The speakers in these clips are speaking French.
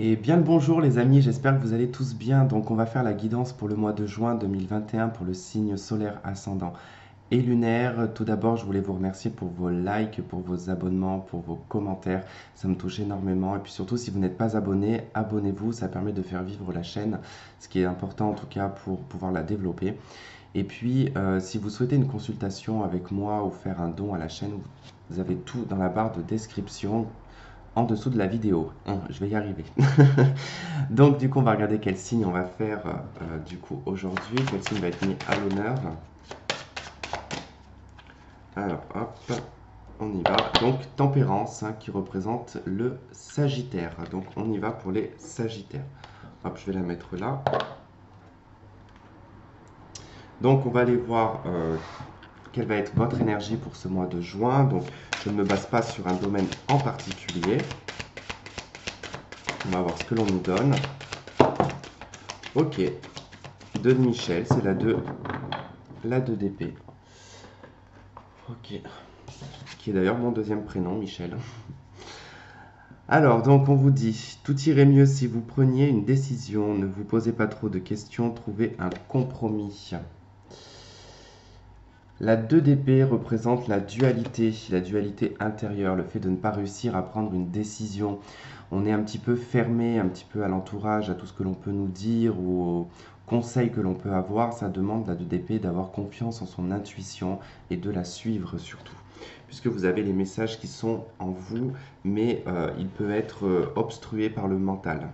Et bien le bonjour les amis, j'espère que vous allez tous bien. Donc on va faire la guidance pour le mois de juin 2021 pour le signe solaire ascendant et lunaire. Tout d'abord, je voulais vous remercier pour vos likes, pour vos abonnements, pour vos commentaires. Ça me touche énormément. Et puis surtout, si vous n'êtes pas abonné, abonnez-vous. Ça permet de faire vivre la chaîne, ce qui est important en tout cas pour pouvoir la développer. Et puis, si vous souhaitez une consultation avec moi ou faire un don à la chaîne, vous avez tout dans la barre de description en dessous de la vidéo. Je vais y arriver. Donc, du coup, on va regarder quel signe on va faire du coup aujourd'hui. Quel signe va être mis à l'honneur. Alors, hop, on y va. Donc, tempérance qui représente le Sagittaire. Donc, on y va pour les Sagittaires. Hop, je vais la mettre là. Donc, on va aller voir quelle va être votre énergie pour ce mois de juin. Donc, je ne me base pas sur un domaine en particulier. On va voir ce que l'on nous donne. Ok, 2 de Michel, c'est la 2 d'épée. Ok, qui est d'ailleurs mon deuxième prénom, Michel. Alors, donc on vous dit, tout irait mieux si vous preniez une décision, ne vous posez pas trop de questions, trouvez un compromis. La 2 d'épée représente la dualité intérieure, le fait de ne pas réussir à prendre une décision. On est un petit peu fermé, un petit peu à l'entourage, à tout ce que l'on peut nous dire ou aux conseils que l'on peut avoir. Ça demande la 2 d'épée d'avoir confiance en son intuition et de la suivre surtout. Puisque vous avez les messages qui sont en vous, mais il peut être obstrué par le mental.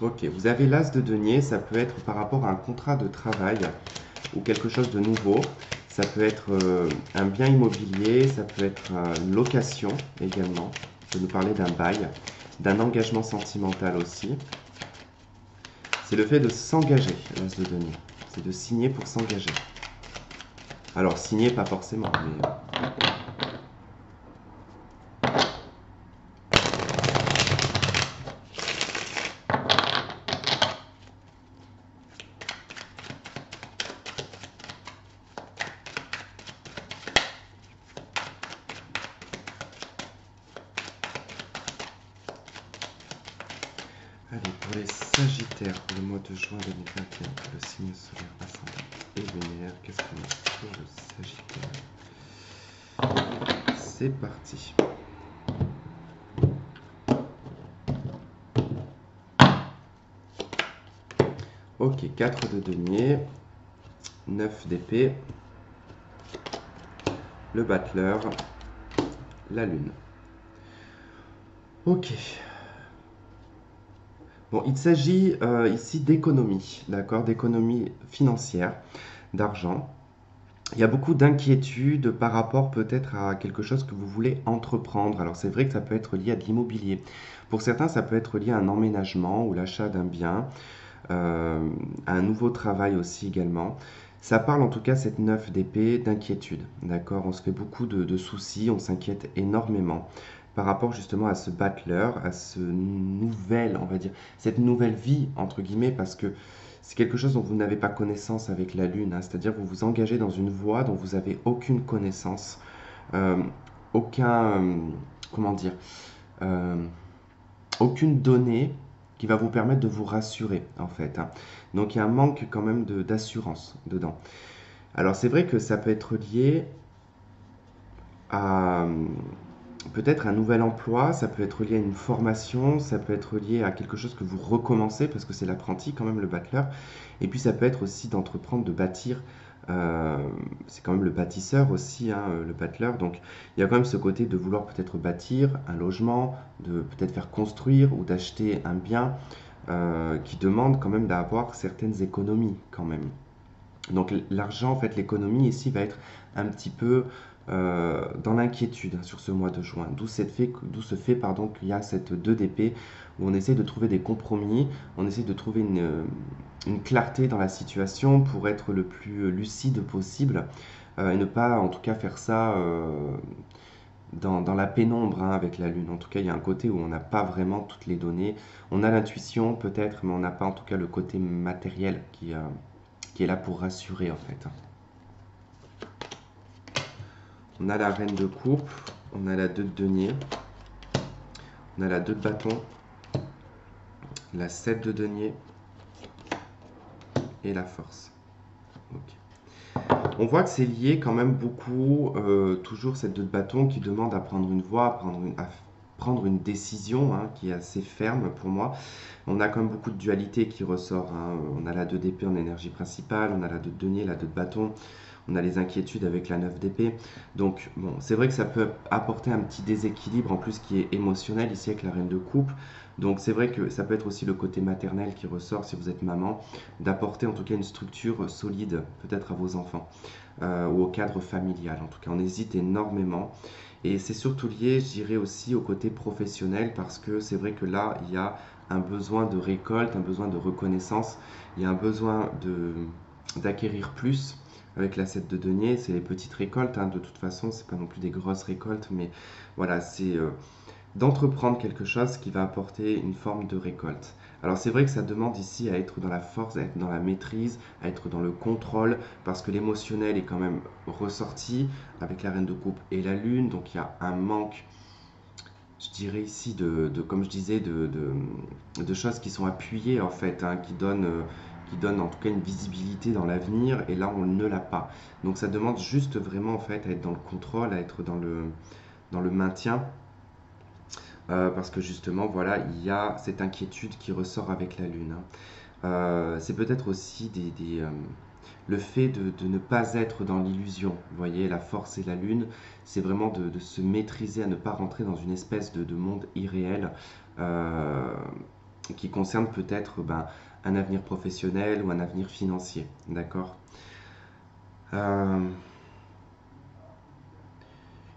Ok, vous avez l'as de denier, ça peut être par rapport à un contrat de travail ou quelque chose de nouveau. Ça peut être un bien immobilier, ça peut être une location également. Je vais nous parler d'un bail, d'un engagement sentimental aussi. C'est le fait de s'engager, l'as de denier. C'est de signer pour s'engager. Alors, signer, pas forcément, mais allez, pour les Sagittaires, pour le mois de juin 2021, le signe solaire ascendant et lunaire, qu'est-ce qu'on a pour le Sagittaire? C'est parti. Ok, 4 de denier, 9 d'épée, le battleur, la lune. Ok. Bon, il s'agit ici d'économie, d'accord, d'économie financière, d'argent. Il y a beaucoup d'inquiétudes par rapport peut-être à quelque chose que vous voulez entreprendre. Alors c'est vrai que ça peut être lié à de l'immobilier. Pour certains, ça peut être lié à un emménagement ou l'achat d'un bien, à un nouveau travail aussi également. Ça parle en tout cas, cette 9 d'épée, d'inquiétude. D'accord. On se fait beaucoup de soucis, on s'inquiète énormément par rapport justement à ce battleur, à ce nouvel, on va dire, cette nouvelle vie, entre guillemets, parce que c'est quelque chose dont vous n'avez pas connaissance avec la Lune, hein. C'est-à-dire que vous vous engagez dans une voie dont vous n'avez aucune connaissance, euh, aucun, comment dire, euh, aucune donnée qui va vous permettre de vous rassurer, en fait, hein. Donc il y a un manque quand même d'assurance dedans. Alors c'est vrai que ça peut être lié à peut-être un nouvel emploi, ça peut être lié à une formation, ça peut être lié à quelque chose que vous recommencez, parce que c'est l'apprenti quand même, le battleur. Et puis ça peut être aussi d'entreprendre, de bâtir. C'est quand même le bâtisseur aussi, hein, le battleur. Donc il y a quand même ce côté de vouloir peut-être bâtir un logement, de peut-être faire construire ou d'acheter un bien qui demande quand même d'avoir certaines économies quand même. Donc l'argent, en fait, l'économie ici va être un petit peu dans l'inquiétude sur ce mois de juin. D'où ce fait pardon, qu'il y a cette 2 d'épée où on essaie de trouver des compromis, on essaie de trouver une clarté dans la situation pour être le plus lucide possible et ne pas en tout cas faire ça dans la pénombre, hein, avec la Lune. En tout cas, il y a un côté où on n'a pas vraiment toutes les données. On a l'intuition peut-être, mais on n'a pas en tout cas le côté matériel qui est là pour rassurer en fait. On a la reine de coupe, on a la 2 de denier, on a la 2 de bâton, la 7 de denier et la force. Ok. On voit que c'est lié quand même beaucoup, toujours cette 2 de bâton qui demande à prendre une voie, à prendre une décision hein, qui est assez ferme pour moi. On a quand même beaucoup de dualité qui ressort. Hein. On a la 2 d'épée en énergie principale, on a la 2 de denier, la 2 de bâton. On a les inquiétudes avec la 9 d'épée. Donc, bon, c'est vrai que ça peut apporter un petit déséquilibre en plus qui est émotionnel ici avec la reine de coupe. Donc, c'est vrai que ça peut être aussi le côté maternel qui ressort si vous êtes maman, d'apporter en tout cas une structure solide peut-être à vos enfants ou au cadre familial. En tout cas, on hésite énormément. Et c'est surtout lié, je dirais aussi au côté professionnel parce que c'est vrai que là, il y a un besoin de récolte, un besoin de reconnaissance, il y a un besoin d'acquérir plus avec la 7 de denier, c'est les petites récoltes, hein, de toute façon, c'est pas non plus des grosses récoltes, mais voilà, c'est d'entreprendre quelque chose qui va apporter une forme de récolte. Alors c'est vrai que ça demande ici à être dans la force, à être dans la maîtrise, à être dans le contrôle, parce que l'émotionnel est quand même ressorti avec la reine de coupe et la lune, donc il y a un manque, je dirais ici, comme je disais, de choses qui sont appuyées en fait, hein, qui donnent en tout cas une visibilité dans l'avenir, et là on ne l'a pas. Donc ça demande juste vraiment en fait à être dans le contrôle, à être dans le maintien, parce que justement voilà, il y a cette inquiétude qui ressort avec la lune. Hein. C'est peut-être aussi le fait de ne pas être dans l'illusion. Vous voyez, la force et la lune, c'est vraiment de se maîtriser, à ne pas rentrer dans une espèce de monde irréel euh, qui concerne peut-être un avenir professionnel ou un avenir financier. D'accord. Euh,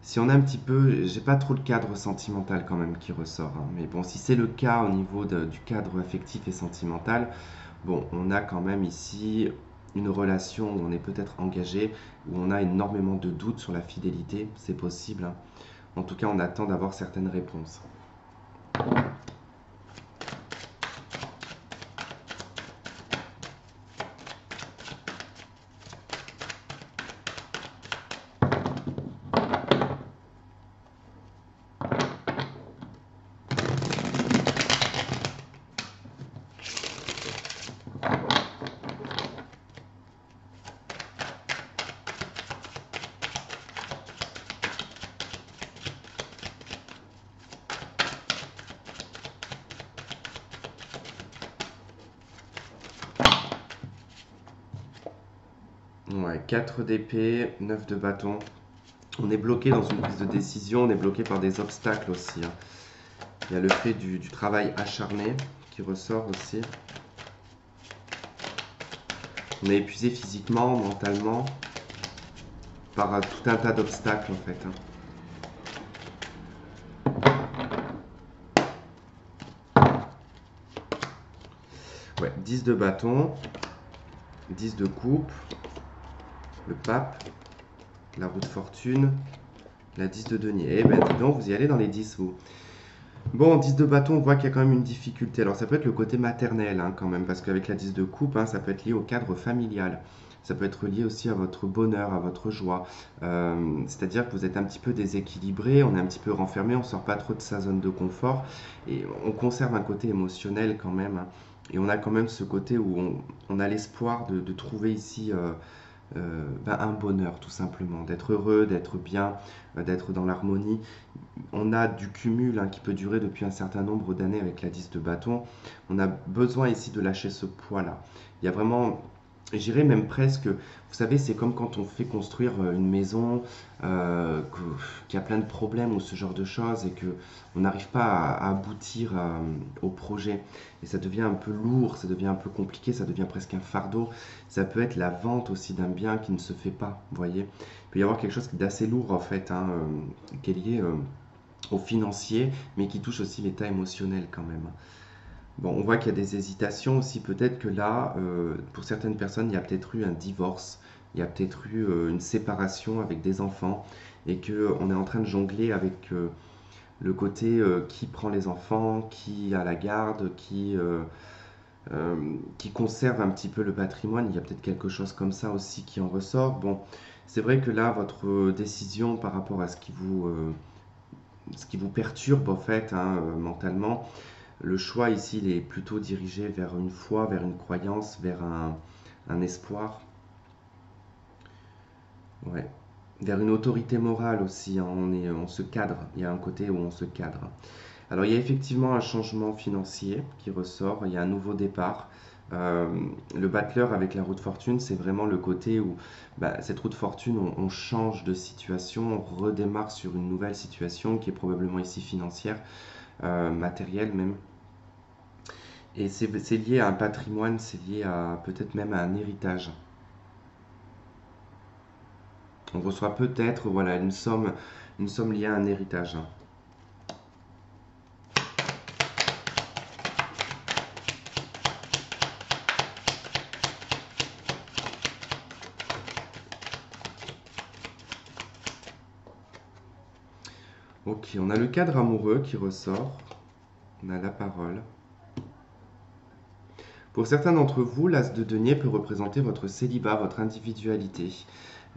Si on a un petit peu, j'ai pas trop le cadre sentimental quand même qui ressort, hein. Mais bon, si c'est le cas au niveau du cadre affectif et sentimental, bon, on a quand même ici une relation où on est peut-être engagé, où on a énormément de doutes sur la fidélité, c'est possible. Hein. En tout cas, on attend d'avoir certaines réponses. Ouais, 4 d'épée, 9 de bâton. On est bloqué dans une prise de décision, on est bloqué par des obstacles aussi. Hein. Il y a le fait du travail acharné qui ressort aussi. On est épuisé physiquement, mentalement, par tout un tas d'obstacles en fait. Hein. Ouais, 10 de bâton, 10 de coupe, le pape, la roue de fortune, la 10 de denier. Eh ben dis donc, vous y allez dans les 10 vous. Bon, 10 de bâton, on voit qu'il y a quand même une difficulté. Alors ça peut être le côté maternel hein, quand même, parce qu'avec la 10 de coupe, hein, ça peut être lié au cadre familial. Ça peut être lié aussi à votre bonheur, à votre joie. C'est-à-dire que vous êtes un petit peu déséquilibré, on est un petit peu renfermé, on ne sort pas trop de sa zone de confort et on conserve un côté émotionnel quand même. Hein. Et on a quand même ce côté où on a l'espoir de trouver ici un bonheur tout simplement, d'être heureux, d'être bien, d'être dans l'harmonie. On a du cumul hein, qui peut durer depuis un certain nombre d'années avec la 10 de bâton. On a besoin ici de lâcher ce poids-là. Il y a vraiment, j'irais même presque, vous savez, c'est comme quand on fait construire une maison qui a plein de problèmes ou ce genre de choses et que on n'arrive pas à aboutir au projet. Et ça devient un peu lourd, ça devient un peu compliqué, ça devient presque un fardeau. Ça peut être la vente aussi d'un bien qui ne se fait pas, vous voyez. Il peut y avoir quelque chose d'assez lourd en fait, hein, qui est lié au financier, mais qui touche aussi l'état émotionnel quand même. Bon, on voit qu'il y a des hésitations aussi. Peut-être que là, pour certaines personnes, il y a peut-être eu un divorce, il y a peut-être eu une séparation avec des enfants, et qu'on est en train de jongler avec le côté qui prend les enfants, qui a la garde, qui conserve un petit peu le patrimoine. Il y a peut-être quelque chose comme ça aussi qui en ressort. Bon, C'est vrai que là, votre décision par rapport à ce qui vous perturbe en fait, hein, mentalement, le choix ici, il est plutôt dirigé vers une foi, vers une croyance, vers un espoir, ouais. Vers une autorité morale aussi, hein. On se cadre, il y a un côté où on se cadre. Alors il y a effectivement un changement financier qui ressort, il y a un nouveau départ. Euh, le battleur avec la roue de fortune, c'est vraiment le côté où bah, cette roue de fortune, on change de situation, on redémarre sur une nouvelle situation qui est probablement ici financière, matérielle même. Et c'est lié à un patrimoine, c'est lié à peut-être même à un héritage. On reçoit peut-être voilà, une somme liée à un héritage. Ok, on a le cadre amoureux qui ressort, on a la parole. Pour certains d'entre vous, l'as de denier peut représenter votre célibat, votre individualité.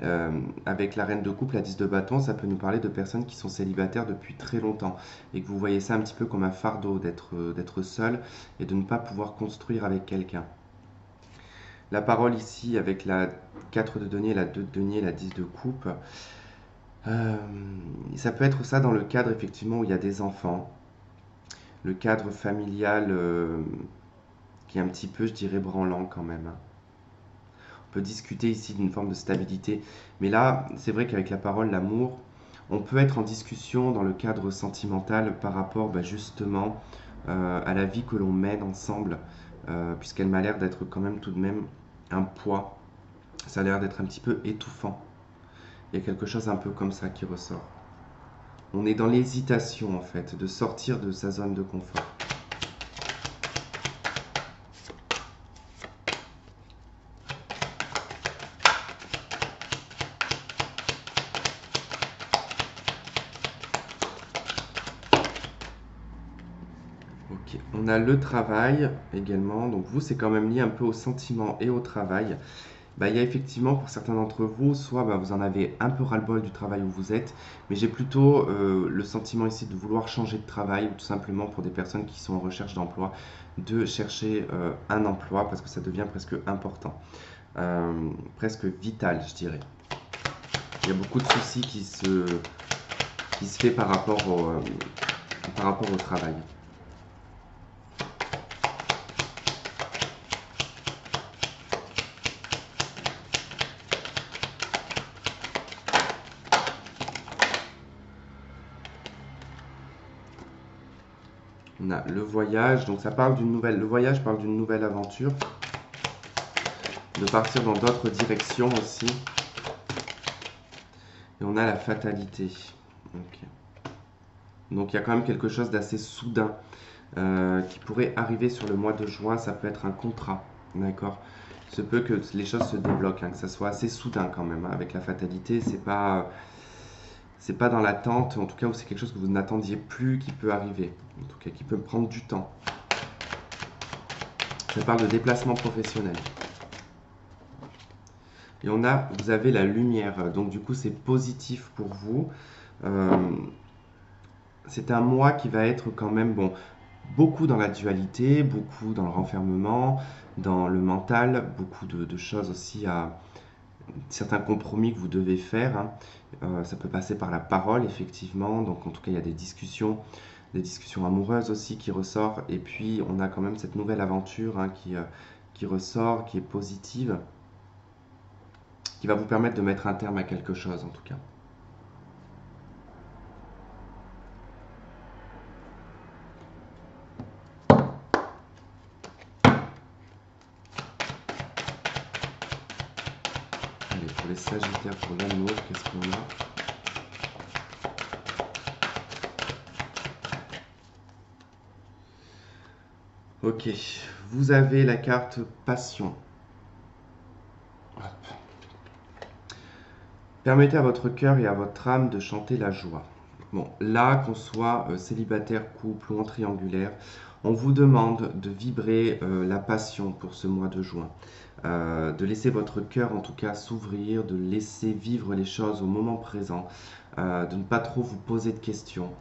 Euh, Avec la reine de coupe, la 10 de bâton, ça peut nous parler de personnes qui sont célibataires depuis très longtemps et que vous voyez ça un petit peu comme un fardeau d'être seul et de ne pas pouvoir construire avec quelqu'un. La parole ici avec la 4 de denier, la 2 de denier, la 10 de coupe, euh, ça peut être ça dans le cadre effectivement où il y a des enfants, le cadre familial qui est un petit peu, je dirais, branlant quand même, hein. On peut discuter ici d'une forme de stabilité. Mais là, c'est vrai qu'avec la parole, l'amour, on peut être en discussion dans le cadre sentimental par rapport bah, justement à la vie que l'on mène ensemble, puisqu'elle m'a l'air d'être quand même tout de même un poids. Ça a l'air d'être un petit peu étouffant. Il y a quelque chose un peu comme ça qui ressort. On est dans l'hésitation en fait, de sortir de sa zone de confort. Ok, on a le travail également. Donc vous, c'est quand même lié un peu au sentiment et au travail. Bah, il y a effectivement pour certains d'entre vous, soit bah, vous en avez un peu ras-le-bol du travail où vous êtes, mais j'ai plutôt le sentiment ici de vouloir changer de travail, ou tout simplement pour des personnes qui sont en recherche d'emploi, de chercher un emploi parce que ça devient presque important, presque vital, je dirais. Il y a beaucoup de soucis qui se fait par rapport au travail. On a le voyage, donc ça parle le voyage parle d'une nouvelle aventure, de partir dans d'autres directions aussi. Et on a la fatalité. Ok. Donc il y a quand même quelque chose d'assez soudain qui pourrait arriver sur le mois de juin. Ça peut être un contrat, d'accord? Il se peut que les choses se débloquent, hein, que ça soit assez soudain quand même, hein. Avec la fatalité, c'est pas dans l'attente, en tout cas où c'est quelque chose que vous n'attendiez plus qui peut arriver, en tout cas qui peut prendre du temps. Ça parle de déplacement professionnel. Et vous avez la lumière, donc du coup c'est positif pour vous. Euh, c'est un mois qui va être quand même, bon, beaucoup dans la dualité, beaucoup dans le renfermement, dans le mental, beaucoup de choses aussi à certains compromis que vous devez faire, hein. Ça peut passer par la parole, effectivement. Donc, en tout cas, il y a des discussions amoureuses aussi qui ressortent. Et puis, on a quand même cette nouvelle aventure, hein, qui ressort, qui est positive, qui va vous permettre de mettre un terme à quelque chose, en tout cas. Allez, pour les Sagittaires, pour l'amour, qu'est-ce qu'on a? Ok, vous avez la carte passion. Hop. Permettez à votre cœur et à votre âme de chanter la joie. Bon, là, qu'on soit célibataire, couple ou en triangulaire, on vous demande de vibrer la passion pour ce mois de juin. de laisser votre cœur en tout cas s'ouvrir, de laisser vivre les choses au moment présent, de ne pas trop vous poser de questions.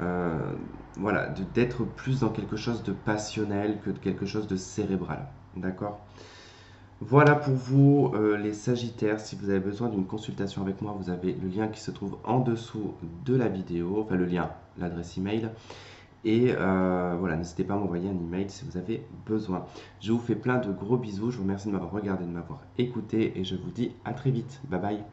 Euh, voilà, d'être plus dans quelque chose de passionnel que de quelque chose de cérébral. D'accord? Voilà pour vous les Sagittaires. Si vous avez besoin d'une consultation avec moi, vous avez le lien qui se trouve en dessous de la vidéo, enfin le lien, l'adresse email. Et voilà, n'hésitez pas à m'envoyer un email si vous avez besoin. Je vous fais plein de gros bisous. Je vous remercie de m'avoir regardé, de m'avoir écouté et je vous dis à très vite. Bye bye.